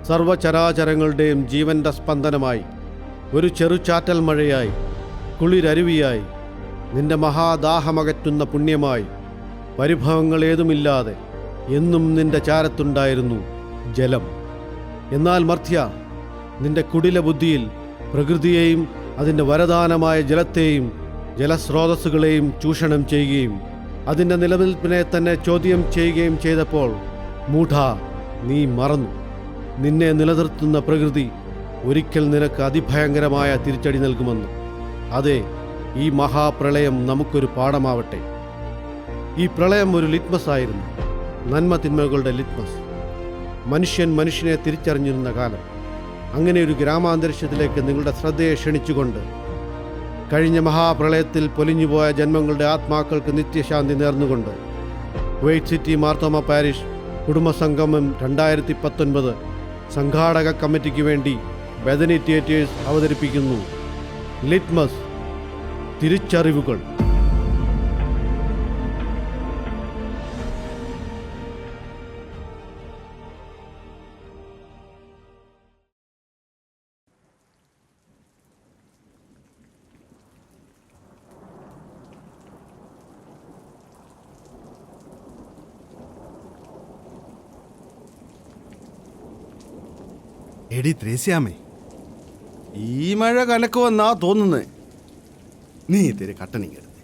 സർവചരാചരങ്ങളുടെയും ജീവൻ്റെ സ്പന്ദനമായി, ഒരു ചെറുചാറ്റൽ മഴയായി, കുളിരരുവിയായി, നിന്റെ മഹാദാഹമകറ്റുന്ന പുണ്യമായി, പരിഭവങ്ങളേതുമില്ലാതെ എന്നും നിന്റെ ചാരത്തുണ്ടായിരുന്നു ജലം. എന്നാൽ മർത്യ, നിന്റെ കുടില ബുദ്ധിയിൽ പ്രകൃതിയെയും അതിൻ്റെ വരദാനമായ ജലത്തെയും ജലസ്രോതസ്സുകളെയും ചൂഷണം ചെയ്യുകയും അതിൻ്റെ നിലനിൽപ്പിനെ തന്നെ ചോദ്യം ചെയ്യുകയും ചെയ്തപ്പോൾ മൂഢ, നീ മറന്നു. നിന്നെ നിലനിർത്തുന്ന പ്രകൃതി ഒരിക്കൽ നിനക്ക് അതിഭയങ്കരമായ തിരിച്ചടി നൽകുമെന്ന്. അതെ, ഈ മഹാപ്രളയം നമുക്കൊരു പാഠമാവട്ടെ. ഈ പ്രളയം ഒരു ലിറ്റ്മസ് ആയിരുന്നു, നന്മ തിന്മകളുടെ ലിറ്റ്മസ്. മനുഷ്യൻ മനുഷ്യനെ തിരിച്ചറിഞ്ഞിരുന്ന കാലം. അങ്ങനെ ഒരു ഗ്രാമാന്തരീക്ഷത്തിലേക്ക് നിങ്ങളുടെ ശ്രദ്ധയെ ക്ഷണിച്ചുകൊണ്ട് കഴിഞ്ഞ മഹാപ്രളയത്തിൽ പൊലിഞ്ഞുപോയ ജന്മങ്ങളുടെ ആത്മാക്കൾക്ക് നിത്യശാന്തി നേർന്നുകൊണ്ട് കുവൈറ്റ് സിറ്റി മാർത്തോമ പാരിഷ് കുടുംബസംഗമം 2019 സംഘാടക കമ്മിറ്റിക്ക് വേണ്ടി ബെഥനി തിയേറ്റേഴ്സ് അവതരിപ്പിക്കുന്നു ലിറ്റ്മസ്, തിരിച്ചറിവുകൾ. എടി ത്രേസ്യാമേ, ഈ മഴ കലക്കുവെന്നാ തോന്നുന്നത്. നീ ഇത്തിരി കട്ടനിങ്ങെടുത്ത്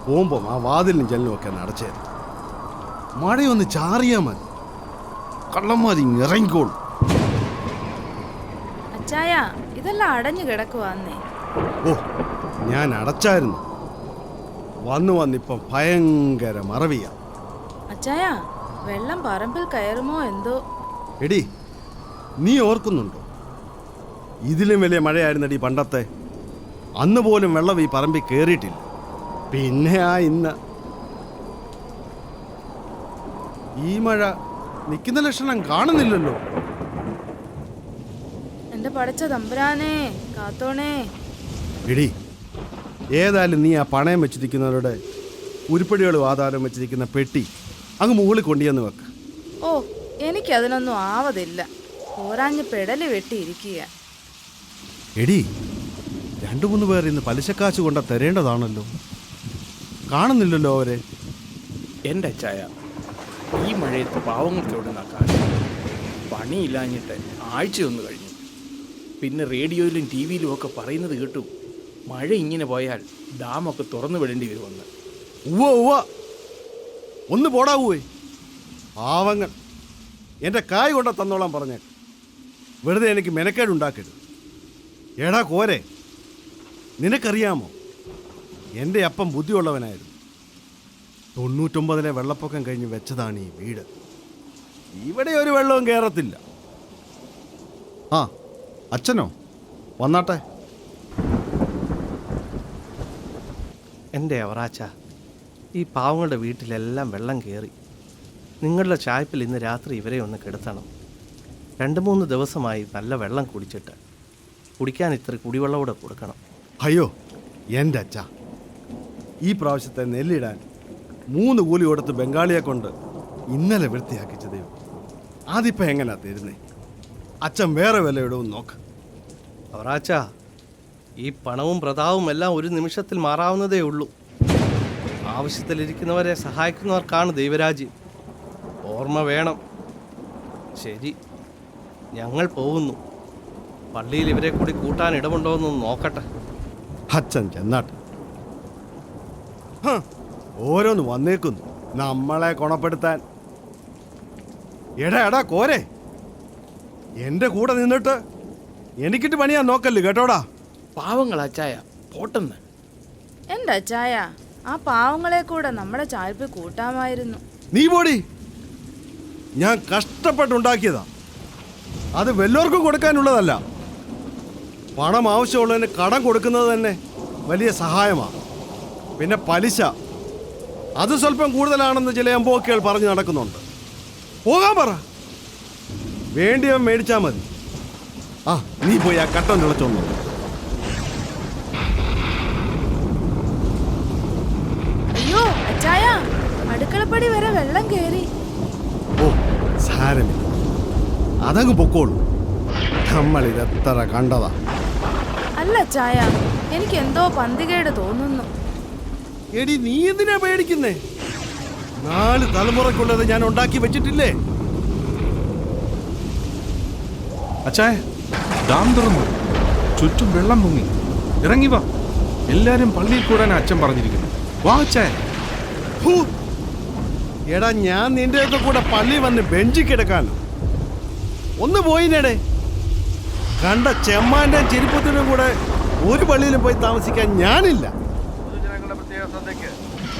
പോകുമ്പം ആ വാതിലിനും ജനലും ഒക്കെ നടച്ചേരും. മഴയൊന്ന് ചാറിയാ മതി, കള്ളന്മാരി ഇറങ്ങിക്കോളും. അച്ചായ, ഇതെല്ലാം അടഞ്ഞു കിടക്കുവാന്നേ. ഓ, ഞാൻ അടച്ചായിരുന്നു. വന്നിപ്പം ഭയങ്കര മറവിയാ. അച്ചായ, വെള്ളം പറമ്പിൽ കയറുമോ എന്തോ. എടി, നീ ഓർക്കുന്നുണ്ടോ? ഇതിലും വലിയ മഴയായിരുന്നടി പണ്ടത്തെ. അന്ന് പോലും വെള്ളം ഈ പറമ്പിൽ കയറിയിട്ടില്ല. പിന്നെ ഇന്ന് ഈ മഴ നിൽക്കുന്ന ലക്ഷണം കാണുന്നില്ലല്ലോ. എന്റെ പടച്ച തമ്പുരാനേ, കാത്തോണേ. എടി, ഏതായാലും നീ ആ പണയം വെച്ചിരിക്കുന്നവരുടെ ഉരുപ്പടികളും ആധാരം വെച്ചിരിക്കുന്ന പെട്ടി അങ്ങ് മുകളിൽ കൊണ്ടുവന്ന് വെക്ക. ഓ, എനിക്കതിനൊന്നും ആവതില്ല. പോരാഞ്ഞ് പെടല് വെട്ടിയിരിക്കുക. എടി, 2-3 പേർ ഇന്ന് പലിശക്കാശ് കൊണ്ട തരേണ്ടതാണല്ലോ. കാണുന്നില്ലല്ലോ അവരെ. എൻ്റെ അച്ചായ, ഈ മഴയത്ത് പാവങ്ങൾക്ക് എവിടെ നിന്നാക്കാൻ? പണിയില്ലാഞ്ഞിട്ട് ആഴ്ചയൊന്നു കഴിഞ്ഞു. പിന്നെ റേഡിയോയിലും ടി വിയിലും ഒക്കെ പറയുന്നത് കേട്ടു, മഴ ഇങ്ങനെ പോയാൽ ഡാമൊക്കെ തുറന്നു വിടേണ്ടി വരുമെന്ന്. ഉവ്വ ഒന്ന് പോടാവൂവേ. പാവങ്ങൾ എൻ്റെ കായ് കൊണ്ട തന്നോളാൻ പറഞ്ഞേക്ക്. വെറുതെ എനിക്ക് മെനക്കേടുണ്ടാക്കരുത്. എടാ കോരെ, നിനക്കറിയാമോ, എൻ്റെ അപ്പം ബുദ്ധിയുള്ളവനായിരുന്നു. 99 വെള്ളപ്പൊക്കം കഴിഞ്ഞ് വെച്ചതാണ് ഈ വീട്. ഇവിടെ ഒരു വെള്ളവും കയറത്തില്ല. അച്ഛനോ? വന്നാട്ടെ. എൻ്റെ അവറാച്ച, ഈ പാവങ്ങളുടെ വീട്ടിലെല്ലാം വെള്ളം കയറി. നിങ്ങളുടെ ചായ്പിൽ ഇന്ന് രാത്രി ഇവരെ ഒന്ന് കിടത്തണം. 2-3 ദിവസമായി നല്ല വെള്ളം കുടിച്ചിട്ട്. കുടിക്കാൻ ഇത്ര കുടിവെള്ളം കൂടെ കൊടുക്കണം. അയ്യോ എൻ്റെ അച്ഛ, ഈ പ്രാവശ്യത്തെ നെല്ലിടാൻ 3 കൂലി കൊടുത്ത് ബംഗാളിയെ കൊണ്ട് ഇന്നലെ വൃത്തിയാക്കിച്ചതേ. അതിപ്പോൾ എങ്ങനെയാ തരുന്നേ? അച്ഛൻ വേറെ വില ഇടവും നോക്ക്. അവറാച്ച, ഈ പണവും പ്രതാവും എല്ലാം ഒരു നിമിഷത്തിൽ മാറാവുന്നതേ ഉള്ളൂ. ആവശ്യത്തിലിരിക്കുന്നവരെ സഹായിക്കുന്നവർക്കാണ് ദൈവരാജ്യം. ഓർമ്മ വേണം. ശരി, ഞങ്ങൾ പോകുന്നു. പള്ളിയിൽ ഇവരെ കൂടി കൂട്ടാൻ ഇടമുണ്ടോ എന്ന് നോക്കട്ടെ. അച്ഛൻ ചെന്നാട്ടെ. ഓരോന്ന് വന്നേക്കുന്നു നമ്മളെ ഗുണപ്പെടുത്താൻ. എടാ കോരെ, എൻ്റെ കൂടെ നിന്നിട്ട് എനിക്കിട്ട് പണിയാൻ നോക്കല്ലേ കേട്ടോടാ. പാവങ്ങൾ അച്ചായ, പോട്ടെന്ന്. എന്റെ അച്ചായ, ആ പാവങ്ങളെ കൂടെ നമ്മുടെ ചായ്പിൽ കൂട്ടാമായിരുന്നു. നീ പോടി. ഞാൻ കഷ്ടപ്പെട്ടുണ്ടാക്കിയതാ. അത് വല്ലവർക്കും കൊടുക്കാനുള്ളതല്ല. പണം ആവശ്യമുള്ളതിന് കടം കൊടുക്കുന്നത് തന്നെ വലിയ സഹായമാണ്. പിന്നെ പലിശ, അത് സ്വല്പം കൂടുതലാണെന്ന് ചില എംബോക്കികൾ പറഞ്ഞു നടക്കുന്നുണ്ട്. പോകാൻ പറ. വേണ്ടിയവൻ മേടിച്ചാൽ മതി. നീ പോയി ആ കട്ടൻ തിളച്ചൊന്നു. അയ്യോ അച്ചായ, അടുക്കളപ്പടി വരെ വെള്ളം കയറി. ഓ സാരമില്ല, അതങ്ങ് പൊക്കോളൂ. നമ്മളിതെത്ര കണ്ടതാ. അല്ല ചായ, എനിക്ക് എന്തോ പന്തികേട് തോന്നുന്നു. എടി നീ എന്തിനാ പേടിക്കുന്നേ? 4 തലമുറക്കുള്ളത് ഞാൻ ഉണ്ടാക്കി വെച്ചിട്ടില്ലേ? അച്ചായ, ഡാം തുറന്നു, ചുറ്റും വെള്ളം പൊങ്ങി. ഇറങ്ങി വാ, എല്ലാരും പള്ളിയിൽ കൂടാൻ അച്ഛൻ പറഞ്ഞിരിക്കുന്നു. വാ അച്ചായ. ഹൂ. എടാ, ഞാൻ നിന്റെ കൂടെ പള്ളി വന്ന് ബെഞ്ചിൽ കിടക്കാനോ? ഒന്ന് പോയിനേടെ. കണ്ട ചെമ്മാന്റെ ചെരുപ്പത്തിനും കൂടെ ഒരു പള്ളിയിലും പോയി താമസിക്കാൻ ഞാനില്ല. പൊതുജനങ്ങളുടെ പ്രത്യേക ശ്രദ്ധയ്ക്ക്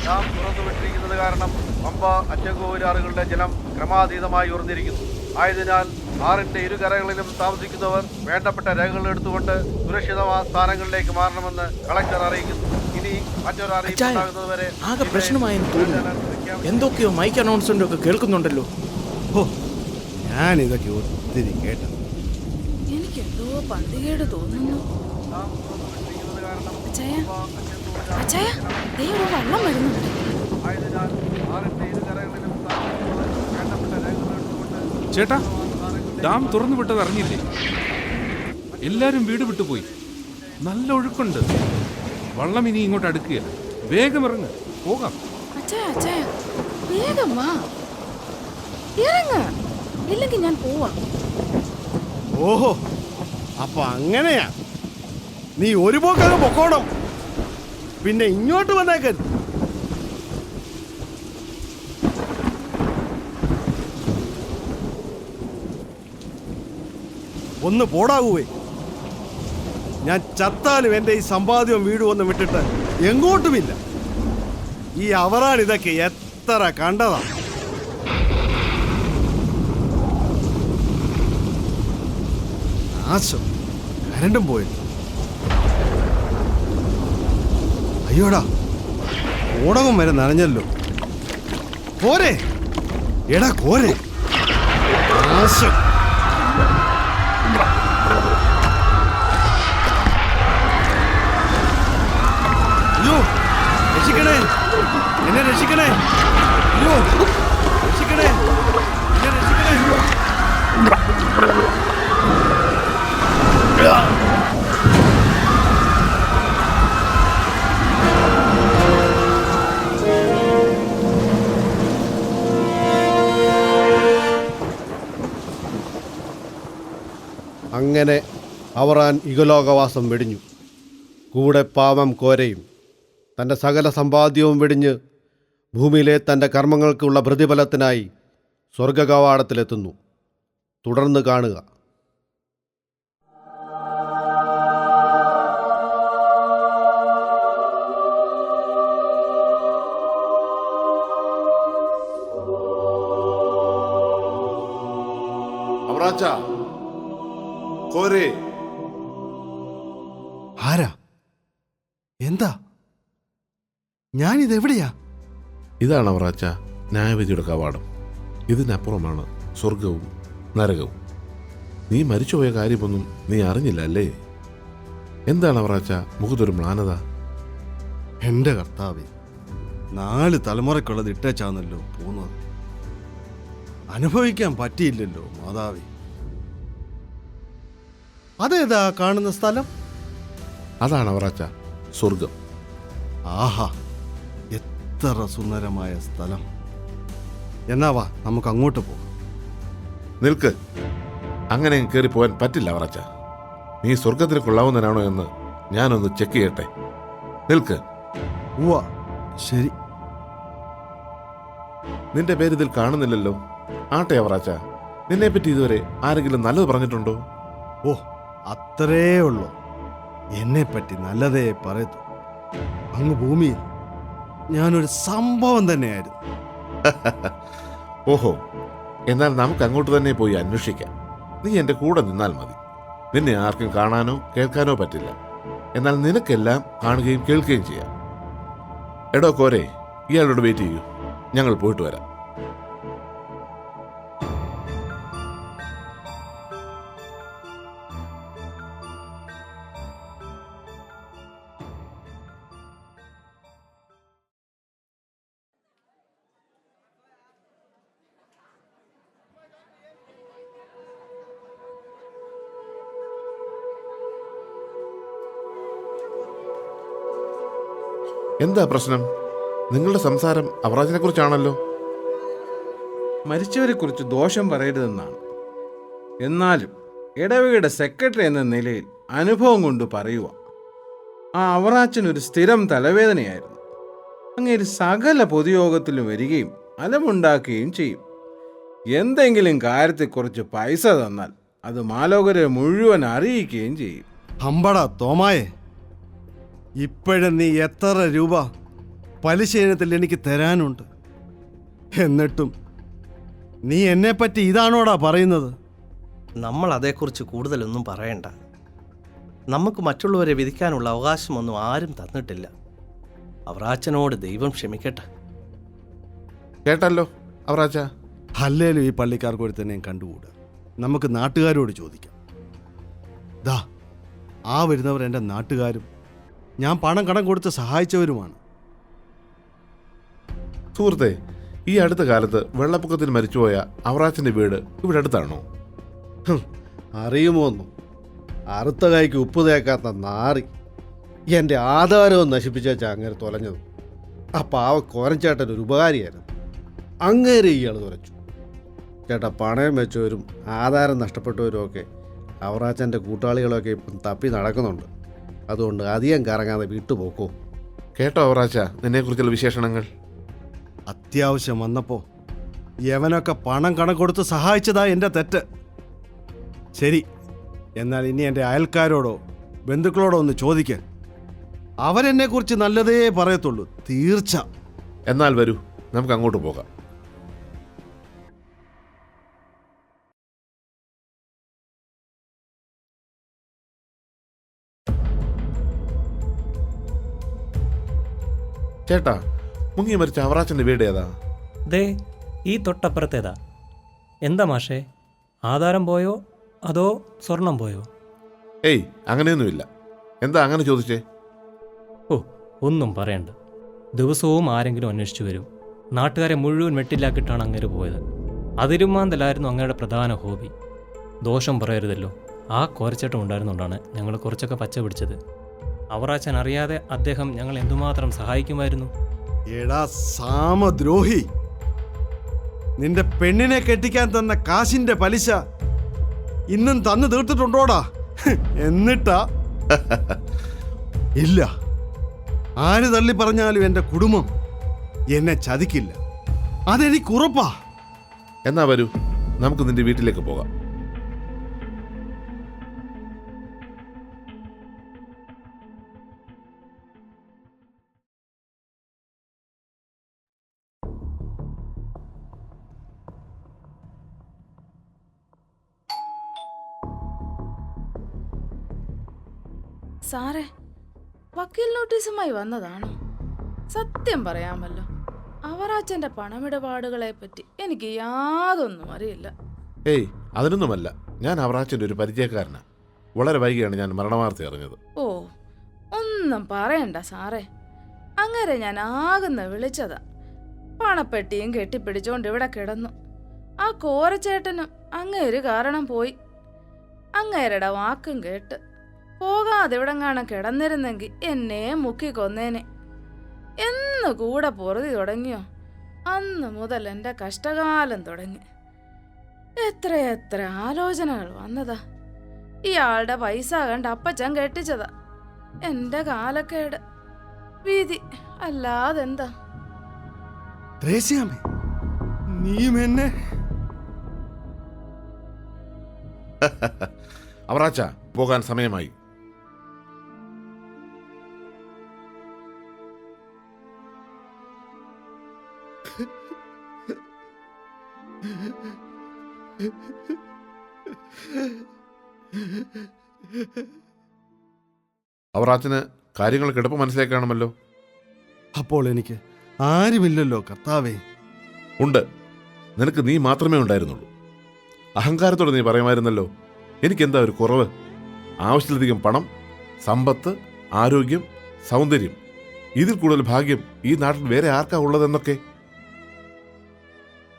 ഡാം തുറന്നുവിട്ടിരിക്കുന്നത് കാരണം പമ്പ അച്ചൻകോവിലാറുകളുടെ ജലം ക്രമാതീതമായി ഉയർന്നിരിക്കുന്നു. ആയതിനാൽ ആറിന്റെ ഇരുകരകളിലും താമസിക്കുന്നവർ വേണ്ടപ്പെട്ട രേഖകൾ എടുത്തുകൊണ്ട് സുരക്ഷിതമായ സ്ഥാനങ്ങളിലേക്ക് മാറണമെന്ന് കളക്ടർ അറിയിക്കുന്നു. ഇനി മറ്റൊരു അറിയിപ്പ് അച്ചായ, ഉണ്ടാകുന്നതുവരെ ആകെ പ്രശ്നമായെന്ന് തോന്നുന്നു. എന്തൊക്കെയോ മൈക്ക് അനൗൺസ്മെന്റ് ഒക്കെ കേൾക്കുന്നുണ്ടല്ലോ. ഹോ, ഞാനിതൊക്കെ ഒത്തിരി കേട്ടു. എനിക്ക് എന്തോ പന്തികേട് തോന്നുന്നു. അച്ചായ, അച്ചായ, ദേ ഒരു വെള്ളം വരുന്നുണ്ട്. ആയതിനാൽ ആറിന്റെ ഇരുകരകളിലും താമസിക്കുന്നവർ വേണ്ടപ്പെട്ട രേഖകൾ എടുത്തുകൊണ്ട് ചേട്ടാ, ഡാം തുറന്നു വിട്ടത് അറിഞ്ഞില്ലേ? എല്ലാരും വീട് വിട്ടുപോയി. നല്ല ഒഴുക്കുണ്ട്. വള്ളം ഇനി ഇങ്ങോട്ട് അടുക്കുകയില്ല. വേഗം ഇറങ്ങ്, പോകാം. അച്ചായ, അച്ചായ, വേഗം വാ, ഇറങ്ങ്, ഇല്ലെങ്കിൽ ഞാൻ പോവാം. ഓഹോ, അപ്പൊ അങ്ങനെയാ? നീ ഒരു പോക്കങ്ങ് പൊക്കോണം, പിന്നെ ഇങ്ങോട്ട് വന്നേക്കരുത്. ഒന്ന് പോടാകുവേ. ഞാൻ ചത്താലും എൻ്റെ ഈ സമ്പാദ്യവും വീടും ഒന്നും വിട്ടിട്ട് എങ്ങോട്ടുമില്ല. ഈ അവറാൻ ഇതൊക്കെ എത്ര കണ്ടതാ. നാശം, കരണ്ടും പോയില്ല. അയ്യോടാ, ഓടകം വരെ നനഞ്ഞല്ലോ. കോരെ, എടാ കോരെ, നാശം. അയ്യോ, രക്ഷിക്കണേ, എന്നെ രക്ഷിക്കണേ. അയ്യോ, രക്ഷിക്കണേ, എന്നെ രക്ഷിക്കണേ. അങ്ങനെ അവറാൻ ഇഹലോകവാസം വെടിഞ്ഞു. കൂടെ പാവം കോരയും തൻ്റെ സകല സമ്പാദ്യവും വെടിഞ്ഞ് ഭൂമിയിലെ തൻ്റെ കർമ്മങ്ങൾക്കുള്ള പ്രതിഫലത്തിനായി സ്വർഗകവാടത്തിലെത്തുന്നു. തുടർന്ന് കാണുക. അവറാച്ച, കോരേ, ആരാ? എന്താ? ഞാനിതെവിടെയാ? ഇതാണ് അവറാച്ച ന്യായവിധിയുടെ കവാടം. ഇതിനപ്പുറമാണ് സ്വർഗവും നരകവും. നീ മരിച്ചുപോയ കാര്യമൊന്നും നീ അറിഞ്ഞില്ല അല്ലേ? എന്താണ് അവറാച്ച മുഖത്തൊരു മ്ലാനത? എൻ്റെ കർത്താവേ, 4 തലമുറയ്ക്കുള്ളത് ഇട്ടേച്ചാന്നല്ലോ പോകുന്നത്. അനുഭവിക്കാൻ പറ്റിയില്ലല്ലോ മാതാവേ. അതേതാ കാണുന്ന സ്ഥലം? അതാണ് അവറാച്ച സ്വർഗം. ആഹാ, എത്ര സുന്ദരമായ സ്ഥലം. എന്നാ വാ, നമുക്ക് അങ്ങോട്ട് പോകാം. നിൽക്ക്, അങ്ങനെ കയറി പോകാൻ പറ്റില്ല അവറാച്ച. നീ സ്വർഗത്തിന് കൊള്ളാവുന്നതിനാണോ എന്ന് ഞാനൊന്ന് ചെക്ക് ചെയ്യട്ടെ. നിൽക്ക്. ഉവ്വ, ശരി. നിന്റെ പേര് ഇതിൽ കാണുന്നില്ലല്ലോ. ആട്ടെ അവറാച്ച, നിന്നെപ്പറ്റി ഇതുവരെ ആരെങ്കിലും നല്ലത് പറഞ്ഞിട്ടുണ്ടോ? ഓ, അത്രേ ഉള്ളൂ. എന്നെപ്പറ്റി നല്ലതേ പറയത്തു. അങ്ങ് ഭൂമിയിൽ ഞാനൊരു സംഭവം തന്നെയായിരുന്നു. ഓഹോ, എന്നാൽ നമുക്ക് അങ്ങോട്ട് തന്നെ പോയി അന്വേഷിക്കാം. നീ എൻ്റെ കൂടെ നിന്നാൽ മതി. നിന്നെ ആർക്കും കാണാനോ കേൾക്കാനോ പറ്റില്ല. എന്നാൽ നിനക്കെല്ലാം കാണുകയും കേൾക്കുകയും ചെയ്യാം. എടോ കോരെ, ഇയാളോട് വെയിറ്റ് ചെയ്യൂ, ഞങ്ങൾ പോയിട്ട് വരാം. എന്താ പ്രശ്നം? നിങ്ങളുടെ സംസാരം അവറാജിനെ കുറിച്ചാണല്ലോ. മരിച്ചവരെക്കുറിച്ച് ദോഷം പറയരുതെന്നാണ്. എന്നാലും ഇടവകയുടെ സെക്രട്ടറി എന്ന നിലയിൽ അനുഭവം കൊണ്ട് പറയുക, ആ അവറാച്ചൻ ഒരു സ്ഥിരം തലവേദനയായിരുന്നു. അങ്ങേര് സകല പൊതുയോഗത്തിലും വരികയും അലമുണ്ടാക്കുകയും ചെയ്യും. എന്തെങ്കിലും കാര്യത്തെക്കുറിച്ച് പൈസ തന്നാൽ അത് മാലോകരെ മുഴുവൻ അറിയിക്കുകയും ചെയ്യും. ഹമ്പടാ തോമായെ, ഇപ്പോഴും നീ എത്ര രൂപ പലിശ ഇനത്തിൽ എനിക്ക് തരാനുണ്ട്? എന്നിട്ടും നീ എന്നെപ്പറ്റി ഇതാണോടാ പറയുന്നത്? നമ്മൾ അതേക്കുറിച്ച് കൂടുതലൊന്നും പറയണ്ട. നമുക്ക് മറ്റുള്ളവരെ വിധിക്കാനുള്ള അവകാശമൊന്നും ആരും തന്നിട്ടില്ല. അവറാച്ചനോട് ദൈവം ക്ഷമിക്കട്ടെ. കേട്ടല്ലോ അവറാച്ച. അല്ലേലും ഈ പള്ളിക്കാർക്ക് ഒരു തന്നെയും കണ്ടുകൂടാ. നമുക്ക് നാട്ടുകാരോട് ചോദിക്കാം. ദാ ആ വരുന്നവർ എൻ്റെ നാട്ടുകാരും ഞാൻ പണം കടം കൊടുത്ത് സഹായിച്ചവരുമാണ്. സുഹൃത്തെ, ഈ അടുത്ത കാലത്ത് വെള്ളപ്പൊക്കത്തിൽ മരിച്ചുപോയ അവറാച്ചൻ്റെ വീട് ഇവിടെ അടുത്താണോ? അറിയുമോന്നു? അറുത്ത കായ്ക്ക് ഉപ്പ് തേക്കാത്ത നാറി എൻ്റെ ആധാരവും നശിപ്പിച്ച അങ്ങനെ തൊലഞ്ഞത്. ആ പാവ കോരഞ്ചേട്ടൻ ഒരു ഉപകാരിയായിരുന്നു. അങ്ങേരെ ഇയാൾ തുലച്ചു. ചേട്ടാ, പണയം വെച്ചവരും ആധാരം നഷ്ടപ്പെട്ടവരും ഒക്കെ അവറാച്ചൻ്റെ കൂട്ടാളികളൊക്കെ ഇപ്പം തപ്പി നടക്കുന്നുണ്ട്. അതുകൊണ്ട് അധികം കറങ്ങാതെ വിട്ടുപോക്കോ. കേട്ടോ അവറാച്ച നിന്നെക്കുറിച്ചുള്ള വിശേഷണങ്ങൾ? അത്യാവശ്യം വന്നപ്പോൾ യവനൊക്കെ പണം കടം കൊടുത്ത് സഹായിച്ചതാ എൻ്റെ തെറ്റ്. ശരി, എന്നാൽ ഇനി എൻ്റെ അയൽക്കാരോടോ ബന്ധുക്കളോടോ ഒന്ന് ചോദിക്കാൻ. അവരെന്നെക്കുറിച്ച് നല്ലതേ പറയത്തുള്ളൂ, തീർച്ച. എന്നാൽ വരൂ, നമുക്ക് അങ്ങോട്ട് പോകാം. ചേട്ടാ, മുങ്ങി മരിച്ച അവറാച്ചൻ്റെ വീട് ഏതാ? ദേ ഈ തൊട്ടപ്പുറത്തേതാ. എന്താ മാഷേ, ആധാരം പോയോ അതോ സ്വർണം പോയോ? ഏയ്, അങ്ങനെയൊന്നുമില്ല. എന്താ അങ്ങനെ ചോദിച്ചേ? ഓ, ഒന്നും പറയണ്ട. ദിവസവും ആരെങ്കിലും അന്വേഷിച്ചു വരും. നാട്ടുകാരെ മുഴുവൻ വെട്ടിലാക്കിയിട്ടാണ് അങ്ങേര് പോയത്. അതിരുമാന്തലായിരുന്നു അങ്ങയുടെ പ്രധാന ഹോബി. ദോഷം പറയരുതല്ലോ. ആ കോരച്ചേട്ടം ഉണ്ടായിരുന്നുകൊണ്ടാണ് ഞങ്ങൾ കുറച്ചൊക്കെ പച്ച പിടിച്ചത്. അവറാച്ചൻ അറിയാതെ അദ്ദേഹം ഞങ്ങൾ എന്തുമാത്രം സഹായിക്കുമായിരുന്നു. എടാ സാമദ്രോഹി, നിന്റെ പെണ്ണിനെ കെട്ടിക്കാൻ തന്ന കാശിന്റെ പലിശ ഇന്നും തന്നു തീർത്തിട്ടുണ്ടോടാ? എന്നിട്ടാ? ഇല്ല, ആര് തള്ളി പറഞ്ഞാലും എൻ്റെ കുടുംബം എന്നെ ചതിക്കില്ല, അതെനിക്ക് ഉറപ്പാ. എന്നാ വരൂ, നമുക്ക് നിന്റെ വീട്ടിലേക്ക് പോകാം. സാറേ, വക്കീൽ നോട്ടീസുമായി വന്നതാണോ? സത്യം പറയാമല്ലോ, അവറാച്ചൻ്റെ പണമിടപാടുകളെ പറ്റി എനിക്ക് യാതൊന്നും അറിയില്ല. ഏയ്, അതിനൊന്നുമല്ല. ഞാൻ അവറാച്ചൻ്റെ ഒരു പരിചയക്കാരനാണ്. വളരെ വൈകിയാണ് ഞാൻ മരണവാർത്ത അറിഞ്ഞത്. ഓ, ഒന്നും പറയണ്ട സാറേ. അങ്ങനെ ഞാൻ ആകുന്ന വിളിച്ചതാ. പണപ്പെട്ടിയും കെട്ടിപ്പിടിച്ചോണ്ട് ഇവിടെ കിടന്നു. ആ കോരച്ചേട്ടനും അങ്ങേര് കാരണം പോയി. അങ്ങേരുടെ വാക്കും കേട്ട് പോകാതെ ഇവിടെങ്ങാനും കിടന്നിരുന്നെങ്കിൽ എന്നെ മുക്കി കൊന്നേനെ. എന്ന് കൂടെ പൊറുതി തുടങ്ങിയോ അന്ന് മുതൽ എൻ്റെ കഷ്ടകാലം തുടങ്ങി. എത്രയെത്ര ആലോചനകൾ വന്നതാ. ഇയാളുടെ പൈസ കണ്ട് അപ്പച്ചൻ കെട്ടിച്ചതാ. എൻ്റെ കാലക്കേട്, വിധി, അല്ലാതെന്താ. ത്രേസ്യാമ്മേ, നീയും എന്നെ... അവറാച്ച, പോകാൻ സമയമായി. അവറാച്ചന് കാര്യങ്ങൾ കിടപ്പ് മനസ്സിലാക്കി കാണുമല്ലോ. അപ്പോൾ എനിക്ക് ആരുമില്ലല്ലോ കർത്താവേ. ഉണ്ട്, നിനക്ക് നീ മാത്രമേ ഉണ്ടായിരുന്നുള്ളൂ. അഹങ്കാരത്തോടെ നീ പറയുമായിരുന്നല്ലോ, എനിക്കെന്താ ഒരു കുറവ്? ആവശ്യത്തിലധികം പണം, സമ്പത്ത്, ആരോഗ്യം, സൗന്ദര്യം, ഇതിൽ കൂടുതൽ ഭാഗ്യം ഈ നാട്ടിൽ വേറെ ആർക്കാ ഉള്ളതെന്നൊക്കെ.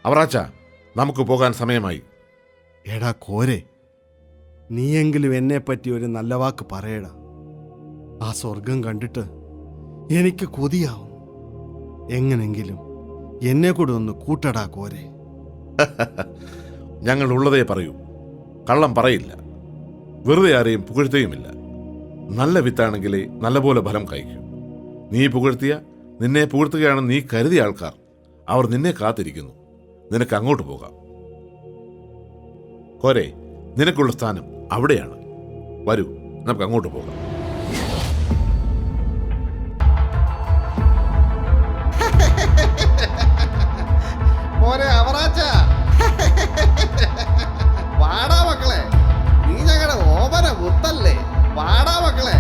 അവറാച്ച, നമുക്ക് പോകാൻ സമയമായി. എടാ കോരെ, നീയെങ്കിലും എന്നെപ്പറ്റി ഒരു നല്ല വാക്ക് പറയടാ. ആ സ്വർഗം കണ്ടിട്ട് എനിക്ക് കൊതിയാവും. എങ്ങനെങ്കിലും എന്നെ കൂടെ ഒന്ന് കൂട്ടടാ കോരെ. ഞങ്ങൾ ഉള്ളതേ പറയൂ, കള്ളം പറയില്ല. വെറുതെ ആരെയും പുകഴ്ത്തുകയുമില്ല. നല്ല വിത്താണെങ്കിലേ നല്ലപോലെ ഫലം കഴിക്കൂ. നീ പുകഴ്ത്തിയ, നിന്നെ പുകഴ്ത്തുകയാണെന്ന് നീ കരുതിയ ആൾക്കാർ അവർ നിന്നെ കാത്തിരിക്കുന്നു. നിനക്ക് അങ്ങോട്ട് പോകാം. കോരെ, നിനക്കുള്ള സ്ഥാനം അവിടെയാണ്. വരൂ, നമുക്ക് അങ്ങോട്ട് പോകാം. പോരെ അവറാച്ച, വാടാ മക്കളെ, നീ ഞങ്ങളുടെ ഓമന മുത്തല്ലേ, വാടാ മക്കളെ.